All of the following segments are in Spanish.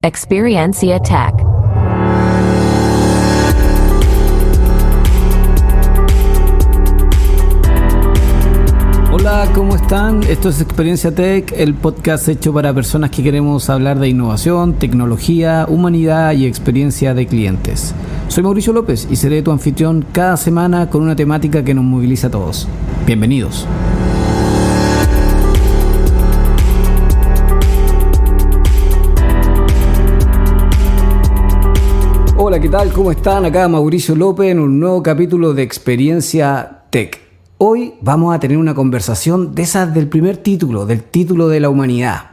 Experiencia Tech. Hola, ¿cómo están? Esto es Experiencia Tech, el podcast hecho para personas que queremos hablar de innovación, tecnología, humanidad y experiencia de clientes. Soy Mauricio López y seré tu anfitrión cada semana con una temática que nos moviliza a todos. Bienvenidos. Hola, ¿qué tal? ¿Cómo están? Acá Mauricio López en un nuevo capítulo de Experiencia Tech. Hoy vamos a tener una conversación de esas del primer título, del título de la humanidad.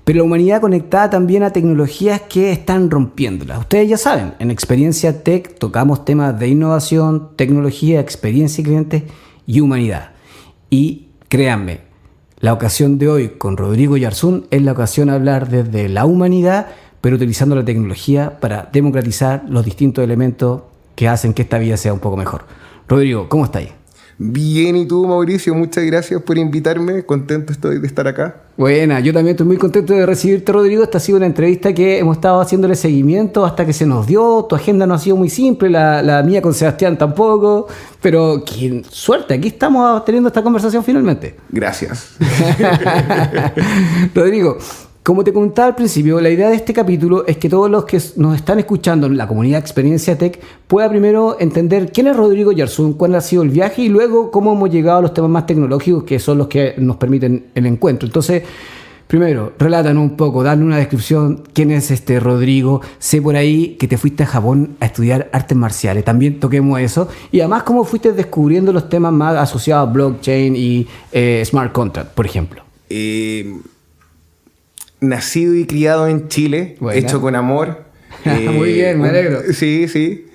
Pero la humanidad conectada también a tecnologías que están rompiéndola. Ustedes ya saben, en Experiencia Tech tocamos temas de innovación, tecnología, experiencia de clientes y humanidad. Y créanme, la ocasión de hoy con Rodrigo Yarzún es la ocasión de hablar desde la humanidad, pero utilizando la tecnología para democratizar los distintos elementos que hacen que esta vida sea un poco mejor. Rodrigo, ¿cómo estáis? Bien, ¿y tú, Mauricio? Muchas gracias por invitarme. Contento estoy de estar acá. Buena, yo también estoy muy contento de recibirte, Rodrigo. Esta ha sido una entrevista que hemos estado haciéndole seguimiento hasta que se nos dio. Tu agenda no ha sido muy simple, la mía con Sebastián tampoco. Pero qué suerte, aquí estamos teniendo esta conversación finalmente. Gracias. Rodrigo, como te comentaba al principio, la idea de este capítulo es que todos los que nos están escuchando en la comunidad Experiencia Tech pueda primero entender quién es Rodrigo Yarzún, cuál ha sido el viaje y luego cómo hemos llegado a los temas más tecnológicos que son los que nos permiten el encuentro. Entonces, primero, relátanos un poco, dale una descripción, quién es este Rodrigo. Sé por ahí que te fuiste a Japón a estudiar artes marciales, también toquemos eso. Y además, cómo fuiste descubriendo los temas más asociados a blockchain y smart contract, por ejemplo. Nacido y criado en Chile, Buena. Hecho con amor. Muy bien, me alegro. Sí.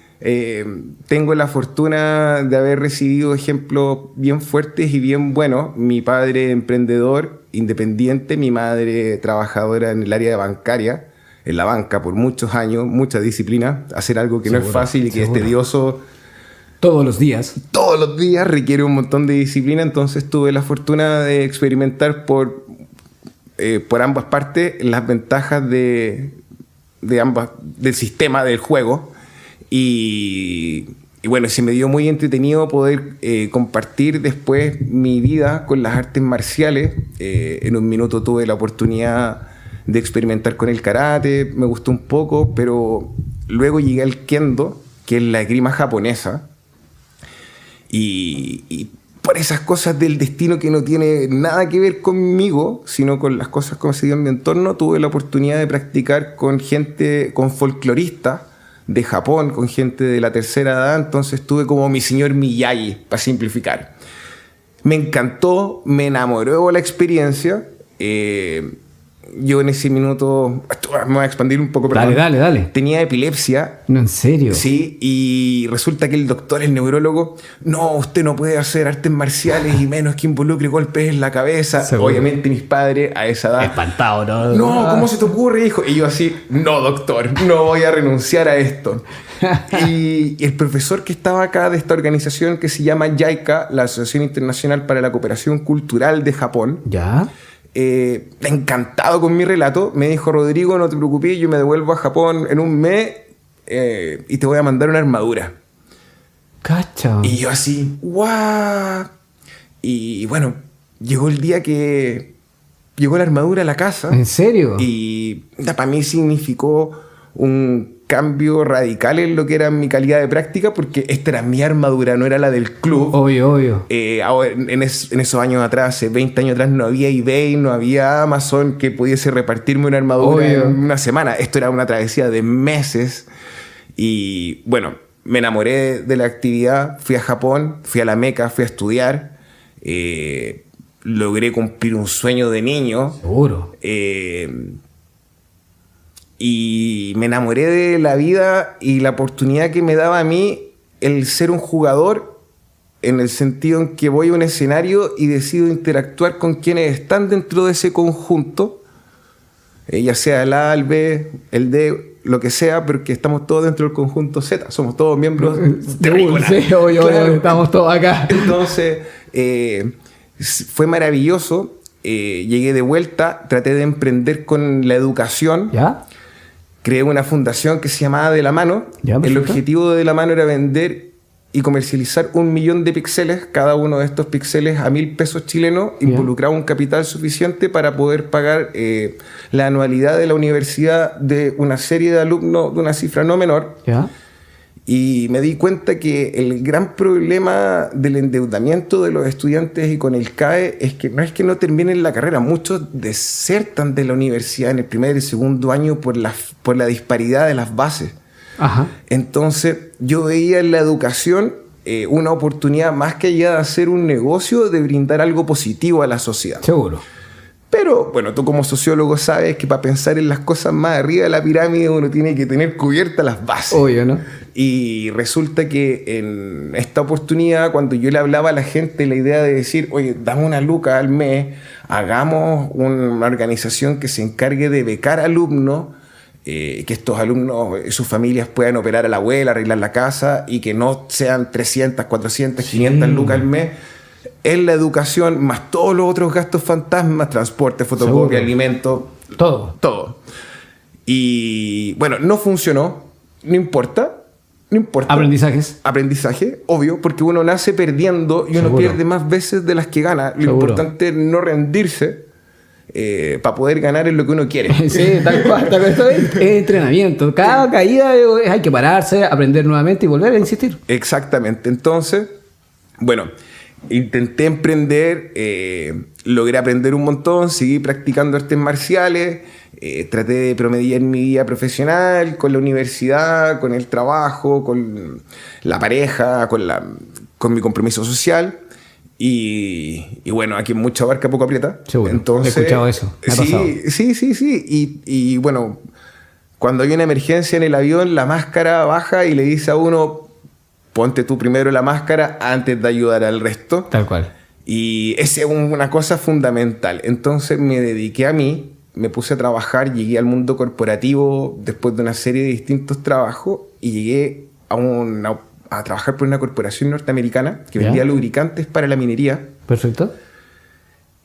Tengo la fortuna de haber recibido ejemplos bien fuertes y bien buenos. Mi padre emprendedor, independiente, mi madre trabajadora en el área bancaria, en la banca por muchos años, mucha disciplina, hacer algo que no es fácil y que es tedioso. Todos los días Requiere un montón de disciplina, entonces tuve la fortuna de experimentar por ambas partes las ventajas de ambas, del sistema del juego y bueno, se me dio muy entretenido poder compartir después mi vida con las artes marciales. En un minuto tuve la oportunidad de experimentar con el karate, me gustó un poco, pero luego llegué al kendo, que es la esgrima japonesa, y por esas cosas del destino que no tiene nada que ver conmigo, sino con las cosas como se dio en mi entorno, tuve la oportunidad de practicar con gente, con folcloristas de Japón, con gente de la tercera edad, entonces tuve como mi señor Miyagi, para simplificar. Me encantó, me enamoró la experiencia. Yo en ese minuto, me voy a expandir un poco, perdón. Dale. Tenía epilepsia. No, ¿en serio? Sí, y resulta que el doctor, el neurólogo, no, usted no puede hacer artes marciales y menos que involucre golpes en la cabeza. Seguro. Obviamente mis padres a esa edad... Espantado, ¿no? No, ¿cómo se te ocurre, hijo? Y yo así, no, doctor, no voy a renunciar a esto. Y el profesor que estaba acá de esta organización que se llama JICA, la Asociación Internacional para la Cooperación Cultural de Japón... ¿Ya? Encantado con mi relato, me dijo: Rodrigo, no te preocupes, yo me devuelvo a Japón en un mes y te voy a mandar una armadura. Cacha. Y yo así, ¡guau! Y bueno, llegó el día que llegó la armadura a la casa. ¿En serio? Y para mí significó un cambio radical en lo que era mi calidad de práctica, porque esta era mi armadura, no era la del club. Obvio. Ahora, en esos años atrás, hace 20 años atrás, no había eBay, no había Amazon que pudiese repartirme una armadura en una semana. Esto era una travesía de meses. Y bueno, me enamoré de la actividad, fui a Japón, fui a la Meca, fui a estudiar. Logré cumplir un sueño de niño. Seguro. Y me enamoré de la vida y la oportunidad que me daba a mí el ser un jugador, en el sentido en que voy a un escenario y decido interactuar con quienes están dentro de ese conjunto, ya sea el A, el B, el D, lo que sea, pero que estamos todos dentro del conjunto Z, somos todos miembros terrícolas. Sí, obvio, estamos todos acá. Entonces, fue maravilloso. Llegué de vuelta, traté de emprender con la educación. ¿Ya? creé una fundación que se llamaba De la Mano. Ya, el perfecto. objetivo de La Mano era vender y comercializar 1 millón de píxeles. Cada uno de estos píxeles a 1.000 pesos chilenos Ya. involucraba un capital suficiente para poder pagar la anualidad de la universidad de una serie de alumnos de una cifra no menor. ¿Ya? Y me di cuenta que el gran problema del endeudamiento de los estudiantes y con el CAE es que no terminen la carrera. Muchos desertan de la universidad en el primer y segundo año por la disparidad de las bases. Ajá. Entonces yo veía en la educación una oportunidad más que allá de hacer un negocio, de brindar algo positivo a la sociedad. Seguro. Pero bueno, tú como sociólogo sabes que para pensar en las cosas más arriba de la pirámide uno tiene que tener cubiertas las bases. Obvio, ¿no? Y resulta que en esta oportunidad, cuando yo le hablaba a la gente la idea de decir, oye, dame una luca al mes, hagamos una organización que se encargue de becar alumnos, que estos alumnos, sus familias puedan operar a la abuela, arreglar la casa y que no sean 300, 400, 500 lucas al mes. Es la educación más todos los otros gastos fantasmas, transporte, fotocopia, Seguro. alimentos, Todo. todo. Y bueno, no funcionó, no importa. Aprendizajes. Aprendizaje, obvio, porque uno nace perdiendo y uno Seguro. pierde más veces de las que gana. Lo Seguro. importante es no rendirse para poder ganar en lo que uno quiere. Sí, tal cual. Esto es entrenamiento. Cada caída hay que pararse, aprender nuevamente y volver a insistir. Exactamente. Entonces, bueno, intenté emprender, logré aprender un montón, seguí practicando artes marciales, traté de promediar mi vida profesional con la universidad, con el trabajo, con la pareja, con mi compromiso social. Y bueno, aquí mucha barca, poco aprieta. Seguro. Entonces, He escuchado eso. Me ha pasado. sí. Y bueno, cuando hay una emergencia en el avión, la máscara baja y le dice a uno, ponte tú primero la máscara antes de ayudar al resto. Tal cual. Y esa es una cosa fundamental. Entonces me dediqué a mí, me puse a trabajar, llegué al mundo corporativo después de una serie de distintos trabajos y llegué a trabajar por una corporación norteamericana que ¿Ya? vendía lubricantes para la minería. Perfecto.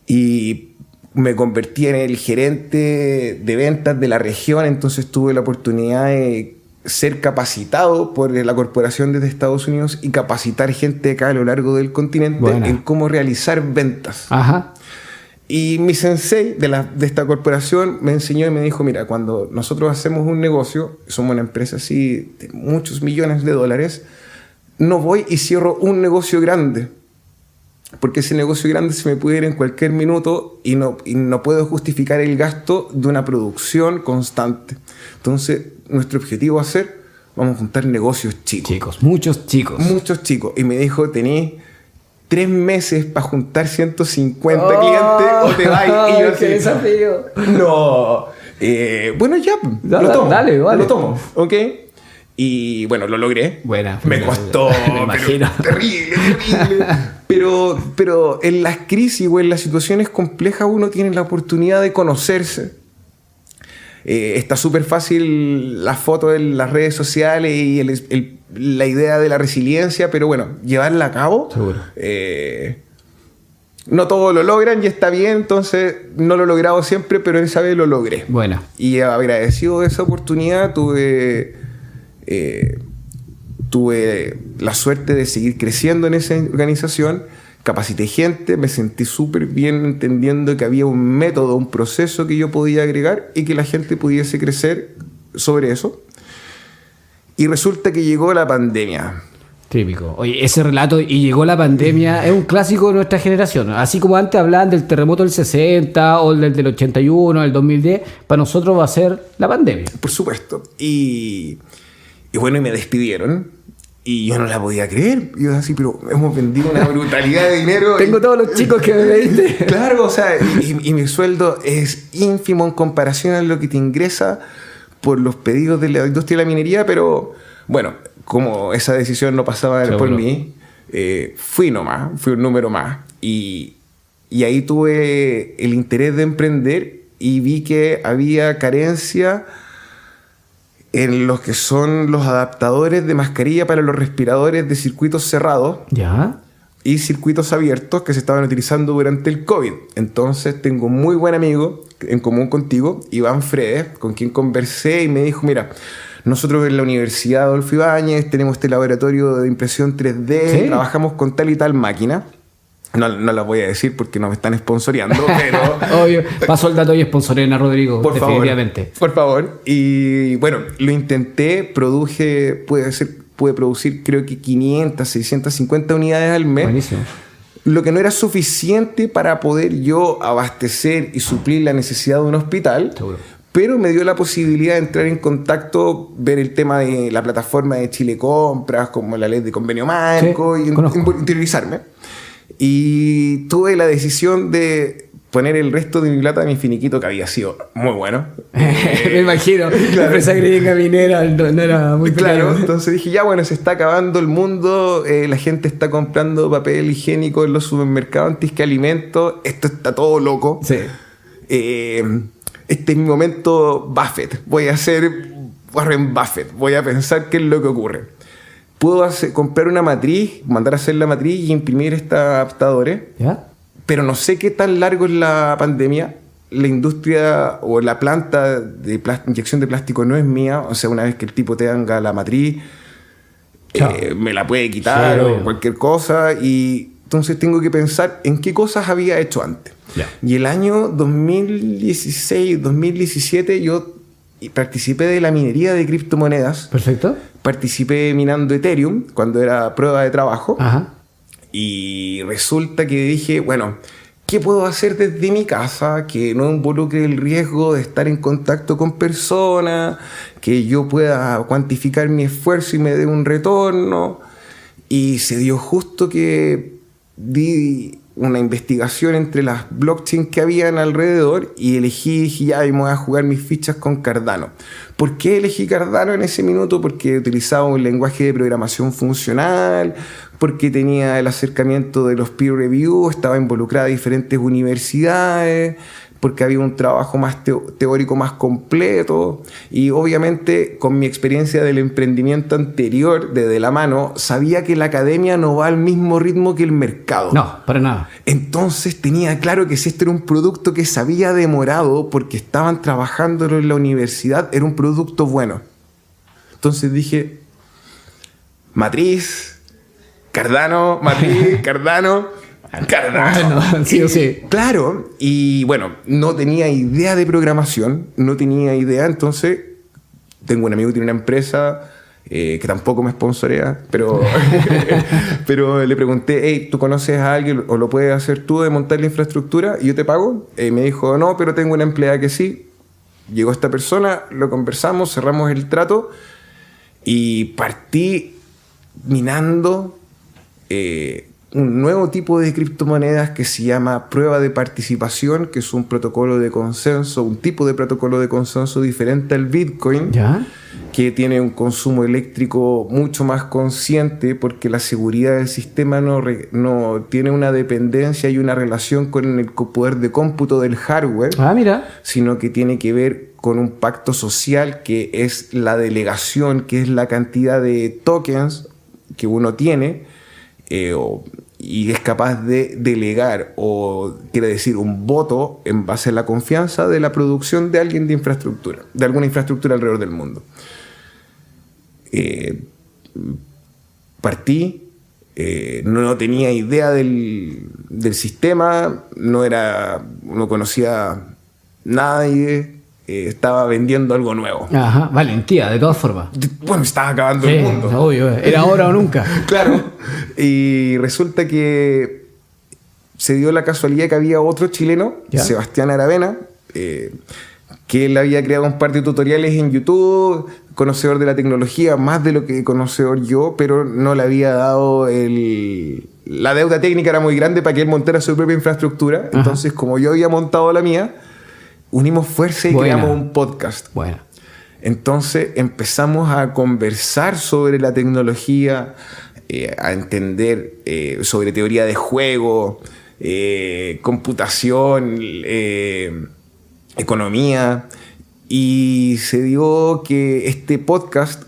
Y me convertí en el gerente de ventas de la región, entonces tuve la oportunidad de ser capacitado por la corporación desde Estados Unidos y capacitar gente acá a lo largo del continente Buena. en cómo realizar ventas. Ajá. Y mi sensei de esta corporación me enseñó y me dijo, mira, cuando nosotros hacemos un negocio, somos una empresa así de muchos millones de dólares, no voy y cierro un negocio grande, porque ese negocio grande se me puede ir en cualquier minuto y no puedo justificar el gasto de una producción constante. Entonces, nuestro objetivo va a ser, vamos a juntar negocios chicos. Chicos, muchos chicos. Muchos chicos. Y me dijo, tenés 3 meses para juntar 150 clientes o te vas. Y yo así, ¡Qué desafío! no. Bueno, ya, lo tomo. Dale, vale. Lo tomo, ¿ok? Y bueno, lo logré. Buena. Me costó. Me imagino. Pero terrible. Pero en las crisis o en las situaciones complejas uno tiene la oportunidad de conocerse. Está súper fácil la foto en las redes sociales y la idea de la resiliencia, pero bueno, llevarla a cabo. Seguro. No todos lo logran y está bien, entonces no lo he logrado siempre, pero esa vez lo logré. Buena. Y agradecido de esa oportunidad, tuve la suerte de seguir creciendo en esa organización, capacité gente, me sentí súper bien entendiendo que había un método, un proceso que yo podía agregar y que la gente pudiese crecer sobre eso. Y resulta que llegó la pandemia. Típico. Oye, ese relato y llegó la pandemia es un clásico de nuestra generación. Así como antes hablaban del terremoto del 60 o del 81, del 2010, para nosotros va a ser la pandemia. Por supuesto. Y bueno, y me despidieron. Y yo no la podía creer. Yo así, pero hemos vendido una brutalidad de dinero. Tengo todos los chicos que me pediste. Claro, o sea, y mi sueldo es ínfimo en comparación a lo que te ingresa por los pedidos de la industria de la minería, pero bueno, como esa decisión no pasaba Seguro. por mí, fui un número más. Y ahí tuve el interés de emprender y vi que había carencia en los que son los adaptadores de mascarilla para los respiradores de circuitos cerrados ¿Ya? y circuitos abiertos que se estaban utilizando durante el COVID. Entonces tengo un muy buen amigo en común contigo, Iván Fredes, con quien conversé y me dijo, mira, nosotros en la Universidad Adolfo Ibáñez tenemos este laboratorio de impresión 3D, ¿Sí? trabajamos con tal y tal máquina. No las voy a decir porque no me están sponsoreando, pero... Obvio. Paso el dato y sponsoren a Rodrigo, por definitivamente. favor, por favor. Y bueno, lo intenté, pude producir creo que 500, 650 unidades al mes. Buenísimo. Lo que no era suficiente para poder yo abastecer y suplir la necesidad de un hospital. Seguro. Pero me dio la posibilidad de entrar en contacto, ver el tema de la plataforma de Chile Compras, como la ley de convenio marco, Sí, y interiorizarme. Y tuve la decisión de poner el resto de mi plata en mi finiquito, que había sido muy bueno. Me imagino, la empresa gringa minera no era muy Claro, pequeña. entonces dije, ya bueno, se está acabando el mundo, la gente está comprando papel higiénico en los supermercados antes que alimentos, esto está todo loco. Sí. Este es mi momento Buffett, voy a ser Warren Buffett, voy a pensar qué es lo que ocurre. Puedo comprar una matriz, mandar a hacer la matriz y imprimir estos adaptadores, ¿Ya? pero no sé qué tan largo es la pandemia. La industria o la planta de inyección de plástico no es mía, o sea, una vez que el tipo te haga la matriz, me la puede quitar Sí, o obvio. cualquier cosa, y entonces tengo que pensar en qué cosas había hecho antes. Ya. Y el año 2016, 2017 yo participé de la minería de criptomonedas. Perfecto. Participé minando Ethereum cuando era prueba de trabajo. Ajá. Y resulta que dije, bueno, ¿qué puedo hacer desde mi casa que no involucre el riesgo de estar en contacto con personas, que yo pueda cuantificar mi esfuerzo y me dé un retorno? Y se dio justo que di una investigación entre las blockchains que habían alrededor y dije, ya, me voy a jugar mis fichas con Cardano. ¿Por qué elegí Cardano en ese minuto? Porque utilizaba un lenguaje de programación funcional, porque tenía el acercamiento de los peer review, estaba involucrada a diferentes universidades, porque había un trabajo más teórico más completo, y obviamente con mi experiencia del emprendimiento anterior, desde la mano, sabía que la academia no va al mismo ritmo que el mercado. No, para nada. Entonces tenía claro que si este era un producto que se había demorado porque estaban trabajándolo en la universidad, era un producto bueno. Entonces dije, matriz, Cardano, matriz, Cardano. Bueno, sí o sí. Claro, y bueno, no tenía idea de programación, no tenía idea, entonces tengo un amigo que tiene una empresa que tampoco me sponsorea, pero, pero le pregunté, hey, ¿tú conoces a alguien o lo puedes hacer tú de montar la infraestructura y yo te pago? Me dijo, no, pero tengo una empleada que sí. Llegó esta persona, lo conversamos, cerramos el trato y partí minando un nuevo tipo de criptomonedas que se llama prueba de participación, que es un protocolo de consenso, un tipo de protocolo de consenso diferente al Bitcoin, ¿Ya? que tiene un consumo eléctrico mucho más consciente porque la seguridad del sistema no tiene una dependencia y una relación con el poder de cómputo del hardware, Ah, mira. sino que tiene que ver con un pacto social que es la delegación, que es la cantidad de tokens que uno tiene y es capaz de delegar, o quiere decir un voto en base a la confianza de la producción de alguien de infraestructura, de alguna infraestructura alrededor del mundo. Partí, no tenía idea del sistema, no conocía a nadie, estaba vendiendo algo nuevo. Ajá, valentía, de todas formas. Bueno, estaba acabando Sí, el mundo. obvio, era ahora o nunca. Claro. Y resulta que se dio la casualidad que había otro chileno, ¿Ya? Sebastián Aravena, que él había creado un par de tutoriales en YouTube, conocedor de la tecnología, más de lo que conocedor yo, pero no le había dado la deuda técnica era muy grande para que él montara su propia infraestructura. Ajá. Entonces, como yo había montado la mía, unimos fuerza y Buena. creamos un podcast. Bueno. Entonces empezamos a conversar sobre la tecnología, a entender sobre teoría de juego, computación, economía, y se dio que este podcast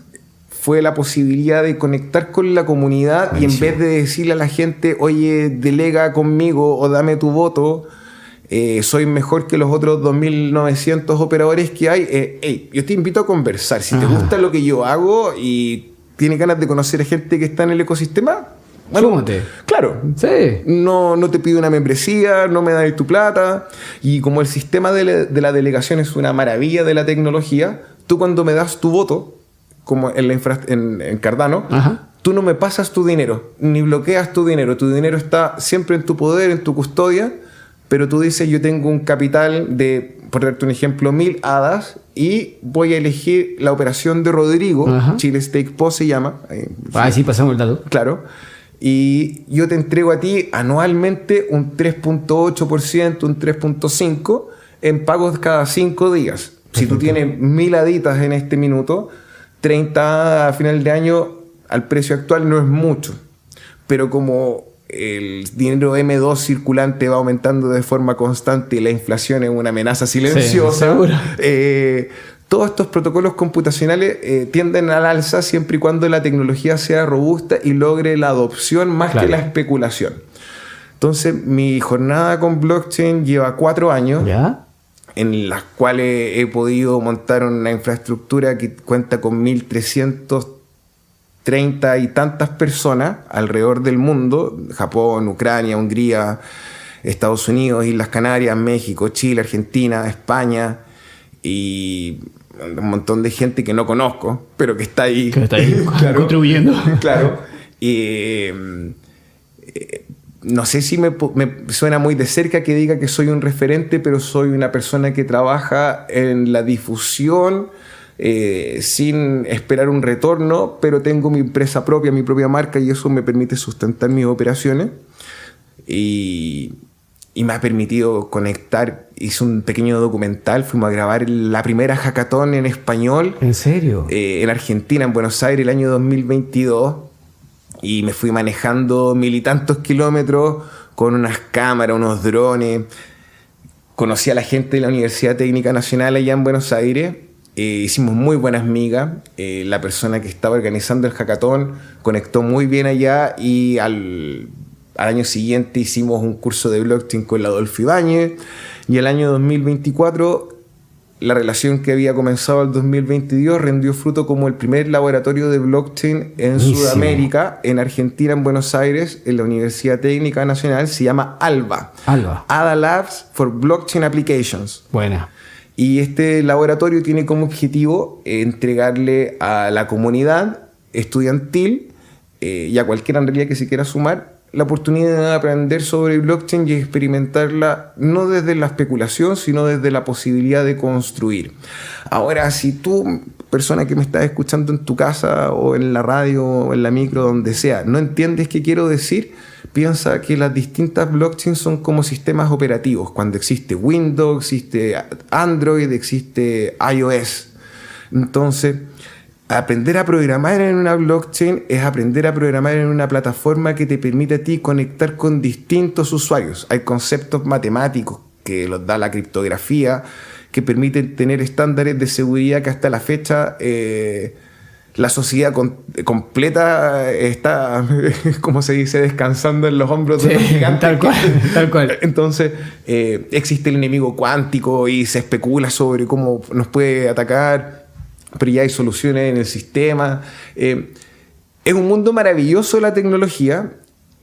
fue la posibilidad de conectar con la comunidad. Buenísimo. Y en vez de decirle a la gente, oye, delega conmigo o dame tu voto, soy mejor que los otros 2.900 operadores que hay. Yo te invito a conversar. Si te gusta lo que yo hago y tienes ganas de conocer a gente que está en el ecosistema, bueno, súmate. Claro. Sí. No te pido una membresía, no me das tu plata. Y como el sistema de la delegación es una maravilla de la tecnología, tú cuando me das tu voto, como en Cardano, ajá, tú no me pasas tu dinero, ni bloqueas tu dinero. Tu dinero está siempre en tu poder, en tu custodia, pero tú dices, yo tengo un capital de, por darte un ejemplo, 1.000 hadas y voy a elegir la operación de Rodrigo, ajá, Chile Stake Post se llama. Sí, pasamos el dato. Claro. Y yo te entrego a ti anualmente un 3.8%, un 3.5% en pagos cada 5 días. Perfecto. Si tú tienes 1.000 haditas en este minuto, 30 a final de año al precio actual no es mucho. Pero como el dinero M2 circulante va aumentando de forma constante y la inflación es una amenaza silenciosa, sí, todos estos protocolos computacionales tienden al alza siempre y cuando la tecnología sea robusta y logre la adopción más claro que la especulación. Entonces, mi jornada con blockchain lleva 4 años, ¿ya?, en las cuales he podido montar una infraestructura que cuenta con 1.330 y tantas personas alrededor del mundo: Japón, Ucrania, Hungría, Estados Unidos, Islas Canarias, México, Chile, Argentina, España, y un montón de gente que no conozco, pero que está ahí. Que está ahí claro, contribuyendo. Claro. No sé si me suena muy de cerca que diga que soy un referente, pero soy una persona que trabaja en la difusión sin esperar un retorno, pero tengo mi empresa propia, mi propia marca, y eso me permite sustentar mis operaciones. Y me ha permitido conectar. Hice un pequeño documental, fuimos a grabar la primera hackathon en español. ¿En serio? En Argentina, en Buenos Aires, el año 2022. Y me fui manejando 1.000 y tantos kilómetros con unas cámaras, unos drones. Conocí a la gente de la Universidad Técnica Nacional allá en Buenos Aires. Hicimos muy buenas migas. La persona que estaba organizando el hackathon conectó muy bien allá, y al año siguiente hicimos un curso de blockchain con la Adolfo Ibáñez, y el año 2024 la relación que había comenzado el 2022 rendió fruto como el primer laboratorio de blockchain en Sudamérica, en Argentina, en Buenos Aires, en la Universidad Técnica Nacional. Se llama ALBA. ADA Labs for Blockchain Applications. Buena. Y este laboratorio tiene como objetivo entregarle a la comunidad estudiantil y a cualquiera en realidad que se quiera sumar la oportunidad de aprender sobre blockchain y experimentarla no desde la especulación, sino desde la posibilidad de construir. Ahora, si tú, persona que me estás escuchando en tu casa o en la radio o en la micro, donde sea, no entiendes qué quiero decir, piensa que las distintas blockchains son como sistemas operativos. Cuando existe Windows, existe Android, existe iOS. Entonces, aprender a programar en una blockchain es aprender a programar en una plataforma que te permite a ti conectar con distintos usuarios. Hay conceptos matemáticos que los da la criptografía, que permiten tener estándares de seguridad que hasta la fecha la sociedad completa está, como se dice, descansando en los hombros de los gigantes. Tal cual. Entonces, existe el enemigo cuántico y se especula sobre cómo nos puede atacar, pero ya hay soluciones en el sistema. Es un mundo maravilloso la tecnología.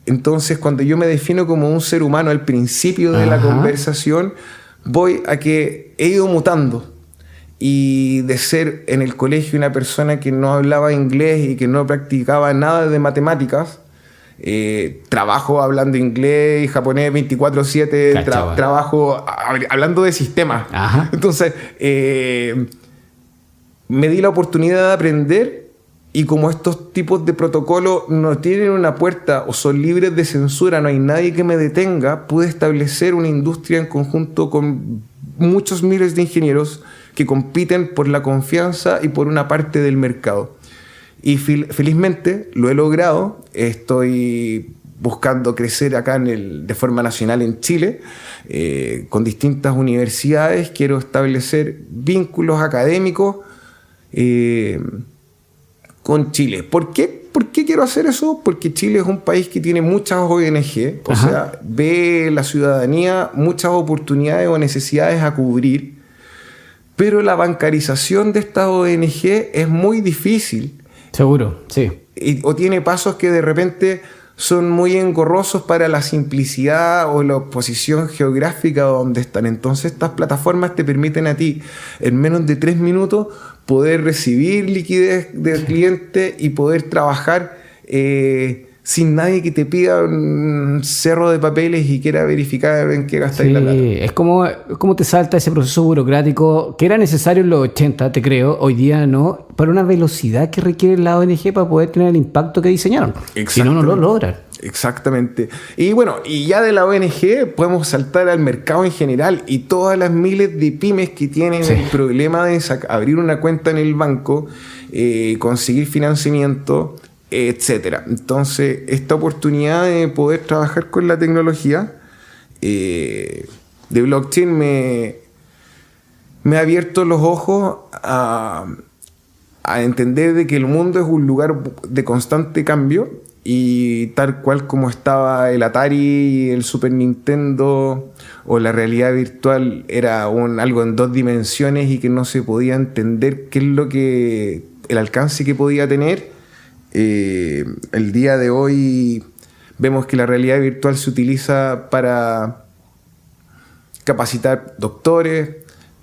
Entonces, cuando yo me defino como un ser humano al principio de la conversación, voy a que he ido mutando. Y de ser en el colegio una persona que no hablaba inglés y que no practicaba nada de matemáticas, trabajo hablando inglés y japonés 24/7, trabajo hablando de sistemas. Entonces, me di la oportunidad de aprender, y como estos tipos de protocolos no tienen una puerta o son libres de censura, no hay nadie que me detenga, pude establecer una industria en conjunto con muchos miles de ingenieros que compiten por la confianza y por una parte del mercado. Y felizmente lo he logrado. Estoy buscando crecer acá de forma nacional en Chile, con distintas universidades. Quiero establecer vínculos académicos con Chile. ¿Por qué? ¿Por qué quiero hacer eso? Porque Chile es un país que tiene muchas ONG, o sea, ve la ciudadanía muchas oportunidades o necesidades a cubrir, pero la bancarización de estas ONG es muy difícil. Seguro, sí. O tiene pasos que de repente son muy engorrosos para la simplicidad o la posición geográfica donde están. Entonces estas plataformas te permiten a ti, en menos de 3 minutos, poder recibir liquidez del cliente y poder trabajar sin nadie que te pida un cerro de papeles y quiera verificar en qué gastáis la plata. Es como te salta ese proceso burocrático que era necesario en los 80, te creo, hoy día no, para una velocidad que requiere la ONG para poder tener el impacto que diseñaron. Si no, no lo logran. Exactamente. Y bueno, y ya de la ONG podemos saltar al mercado en general y todas las miles de pymes que tienen el problema de abrir una cuenta en el banco, conseguir financiamiento, etcétera. Entonces, esta oportunidad de poder trabajar con la tecnología de blockchain me ha abierto los ojos a entender de que el mundo es un lugar de constante cambio. Y tal cual como estaba el Atari, el Super Nintendo o la realidad virtual era algo en 2 dimensiones y que no se podía entender qué es lo que el alcance que podía tener, el día de hoy vemos que la realidad virtual se utiliza para capacitar doctores,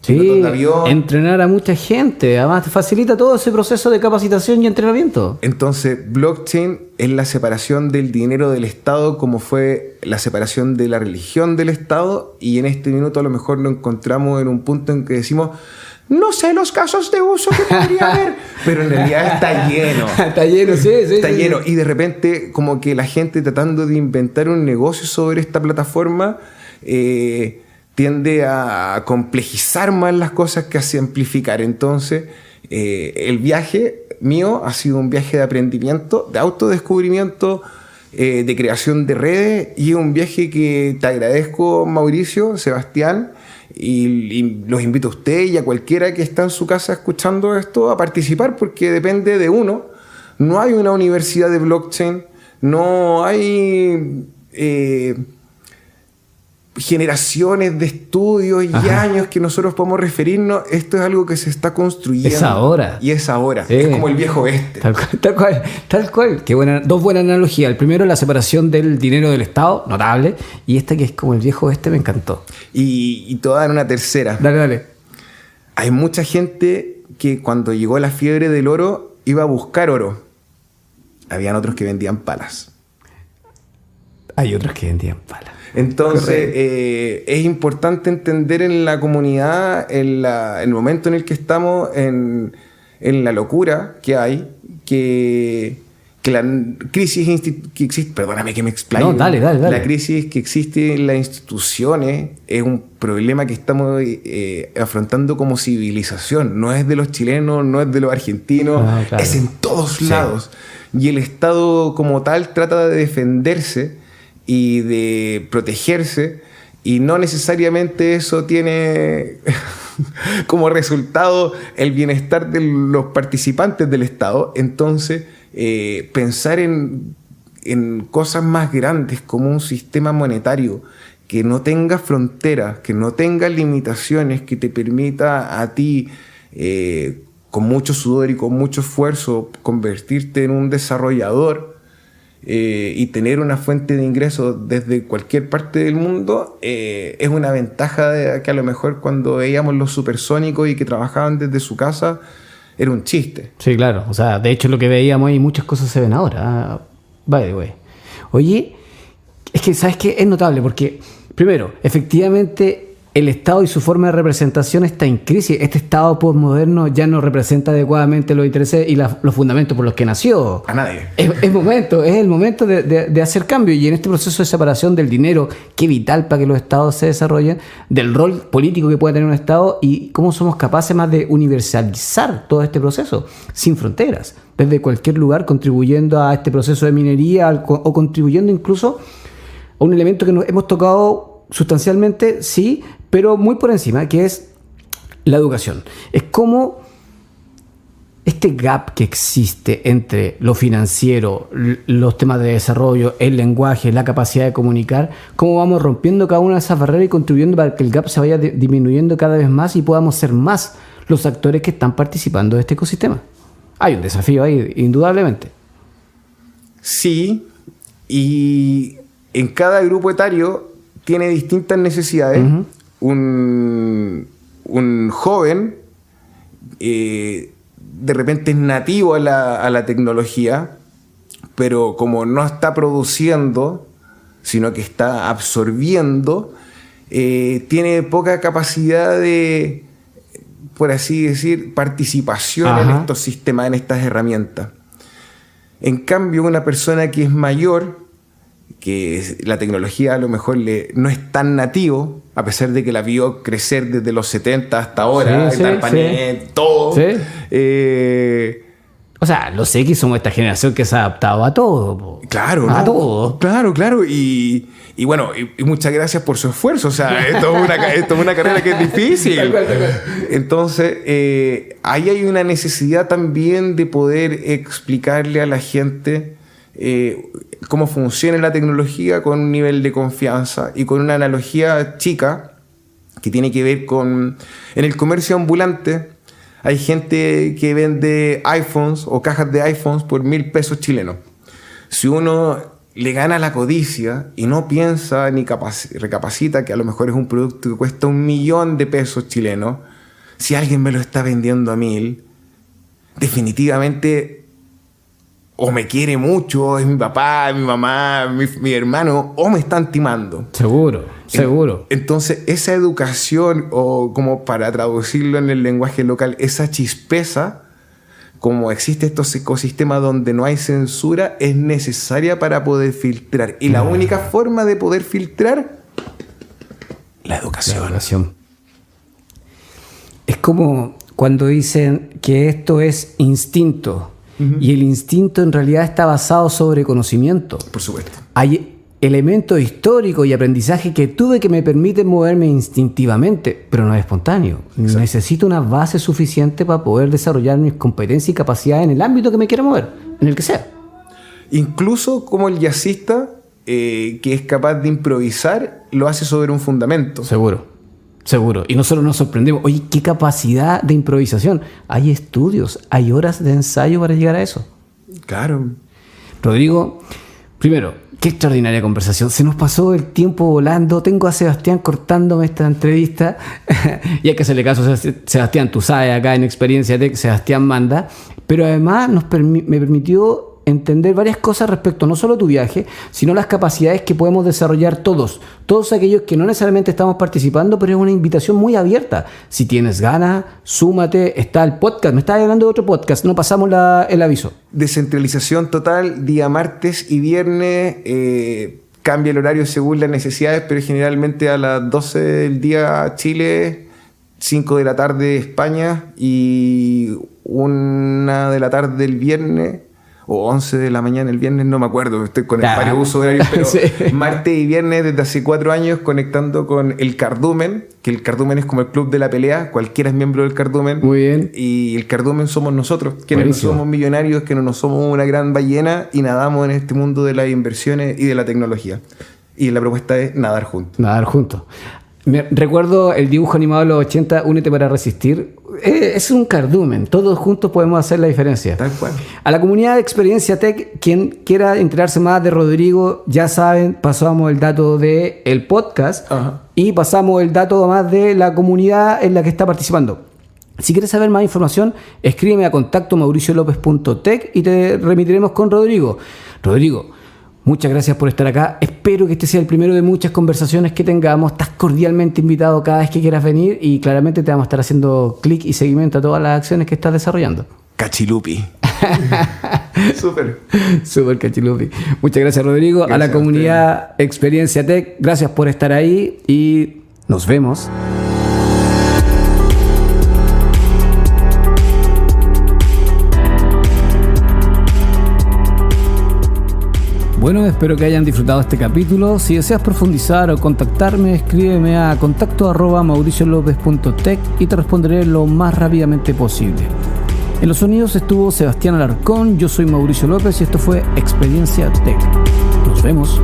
sí, entrenar a mucha gente. Además te facilita todo ese proceso de capacitación y entrenamiento. Entonces, blockchain es la separación del dinero del Estado, como fue la separación de la religión del Estado, y en este minuto a lo mejor lo encontramos en un punto en que decimos, no sé los casos de uso que podría haber, pero en realidad está lleno. Está lleno, sí. Está lleno. Y de repente, como que la gente tratando de inventar un negocio sobre esta plataforma, tiende a complejizar más las cosas que a simplificar. Entonces, el viaje mío ha sido un viaje de aprendimiento, de autodescubrimiento, de creación de redes, y un viaje que te agradezco, Mauricio, Sebastián, y los invito a usted y a cualquiera que está en su casa escuchando esto a participar, porque depende de uno. No hay una universidad de blockchain, no hay generaciones de estudios y años que nosotros podemos referirnos. Esto es algo que se está construyendo. Es ahora. Y es ahora. Sí. Es como el viejo oeste. Tal cual. Qué buena, 2 buenas analogías. El primero, la separación del dinero del Estado, notable. Y esta que es como el viejo oeste, me encantó. Y te voy a dar una tercera. Dale. Hay mucha gente que cuando llegó la fiebre del oro iba a buscar oro. Habían otros que vendían palas. Hay otros que vendían palas. Entonces, es importante entender en la comunidad, en el momento en el que estamos, en la locura que hay, que la crisis que existe, perdóname que me explaye. No, dale. La crisis que existe en las instituciones es un problema que estamos afrontando como civilización. No es de los chilenos, no es de los argentinos, claro. Es en todos lados. Y el Estado como tal trata de defenderse y de protegerse, y no necesariamente eso tiene como resultado el bienestar de los participantes del Estado. Entonces, pensar en cosas más grandes como un sistema monetario que no tenga fronteras, que no tenga limitaciones, que te permita a ti, con mucho sudor y con mucho esfuerzo, convertirte en un desarrollador, y tener una fuente de ingresos desde cualquier parte del mundo, es una ventaja que a lo mejor cuando veíamos los supersónicos y que trabajaban desde su casa era un chiste. Sí, claro. O sea, de hecho lo que veíamos y muchas cosas se ven ahora. By the way. Oye, es que ¿sabes qué? Es notable porque, primero, efectivamente el Estado y su forma de representación está en crisis. Este Estado postmoderno ya no representa adecuadamente los intereses y los fundamentos por los que nació. A nadie. Es el momento de hacer cambio. Y en este proceso de separación del dinero, que es vital para que los Estados se desarrollen, del rol político que puede tener un Estado y cómo somos capaces más de universalizar todo este proceso, sin fronteras, desde cualquier lugar, contribuyendo a este proceso de minería o contribuyendo incluso a un elemento que nos hemos tocado sustancialmente, sí, pero muy por encima, que es la educación. Es como este gap que existe entre lo financiero, los temas de desarrollo, el lenguaje, la capacidad de comunicar, cómo vamos rompiendo cada una de esas barreras y contribuyendo para que el gap se vaya disminuyendo cada vez más y podamos ser más los actores que están participando de este ecosistema. Hay un desafío ahí, indudablemente. Sí, y en cada grupo etario tiene distintas necesidades. Un joven de repente es nativo a la tecnología, pero como no está produciendo, sino que está absorbiendo, tiene poca capacidad de, por así decir, participación en estos sistemas, en estas herramientas. En cambio, una persona que es mayor, que la tecnología a lo mejor no es tan nativo, a pesar de que la vio crecer desde los 70 hasta ahora, todo. Sí. O sea, los X somos esta generación que se ha adaptado a todo. Claro, a todo. Claro. Y bueno, y muchas gracias por su esfuerzo. O sea, esto es una carrera que es difícil. Tal cual. Entonces, ahí hay una necesidad también de poder explicarle a la gente cómo funciona la tecnología con un nivel de confianza y con una analogía chica que tiene que ver con... En el comercio ambulante hay gente que vende iPhones o cajas de iPhones por 1.000 pesos chilenos. Si uno le gana la codicia y no piensa ni recapacita que a lo mejor es un producto que cuesta 1.000.000 de pesos chilenos, si alguien me lo está vendiendo a 1.000, definitivamente o me quiere mucho, es mi papá, mi mamá, mi hermano, o me están timando. Seguro. Entonces, esa educación, o como para traducirlo en el lenguaje local, esa chispeza, como existe estos ecosistemas donde no hay censura, es necesaria para poder filtrar. Y la única forma de poder filtrar, la educación. Es como cuando dicen que esto es instinto. Y el instinto en realidad está basado sobre conocimiento. Por supuesto. Hay elementos históricos y aprendizaje que tuve que me permiten moverme instintivamente, pero no es espontáneo. Exacto. Necesito una base suficiente para poder desarrollar mis competencias y capacidades en el ámbito que me quiera mover, en el que sea. Incluso como el jazzista, que es capaz de improvisar, lo hace sobre un fundamento. Seguro. Y nosotros nos sorprendemos. Oye, qué capacidad de improvisación. Hay estudios, hay horas de ensayo para llegar a eso. Claro. Rodrigo, primero, qué extraordinaria conversación. Se nos pasó el tiempo volando. Tengo a Sebastián cortándome esta entrevista. Y hay que hacerle caso a Sebastián. Tú sabes, acá en Experiencia Tech, Sebastián manda. Pero además me permitió entender varias cosas respecto no solo a tu viaje, sino las capacidades que podemos desarrollar todos aquellos que no necesariamente estamos participando, pero es una invitación muy abierta. Si tienes ganas, súmate. Está el podcast, me estabas hablando de otro podcast, no pasamos el aviso. Descentralización total, día martes y viernes, cambia el horario según las necesidades, pero generalmente a las 12 del día Chile, 5 de la tarde España y 1 de la tarde el viernes, o 11 de la mañana el viernes, no me acuerdo, estoy con el varios usos horarios, pero sí. Martes y viernes desde hace 4 años conectando con el Cardumen, que el Cardumen es como el club de la pelea, cualquiera es miembro del Cardumen. Muy bien. Y el Cardumen somos nosotros, quienes no somos millonarios, que no somos una gran ballena y nadamos en este mundo de las inversiones y de la tecnología. Y la propuesta es nadar juntos. Nadar juntos. Recuerdo el dibujo animado de los 80, Únete para resistir. Es un cardumen, todos juntos podemos hacer la diferencia. Tal cual. A la comunidad de Experiencia Tech, quien quiera enterarse más de Rodrigo, ya saben, pasamos el dato del podcast. Ajá. Y pasamos el dato más de la comunidad en la que está participando. Si quieres saber más información, escríbeme a contacto@mauriciolopez.tech y te remitiremos con Rodrigo. Rodrigo, muchas gracias por estar acá. Espero que este sea el primero de muchas conversaciones que tengamos. Estás cordialmente invitado cada vez que quieras venir y claramente te vamos a estar haciendo clic y seguimiento a todas las acciones que estás desarrollando. Cachilupi. Súper cachilupi. Muchas gracias, Rodrigo. Gracias a la comunidad Experiencia Tech, gracias por estar ahí y nos vemos. Bueno, espero que hayan disfrutado este capítulo. Si deseas profundizar o contactarme, escríbeme a contacto@mauriciolopez.tech y te responderé lo más rápidamente posible. En los sonidos estuvo Sebastián Alarcón, yo soy Mauricio López y esto fue Experiencia Tech. Nos vemos.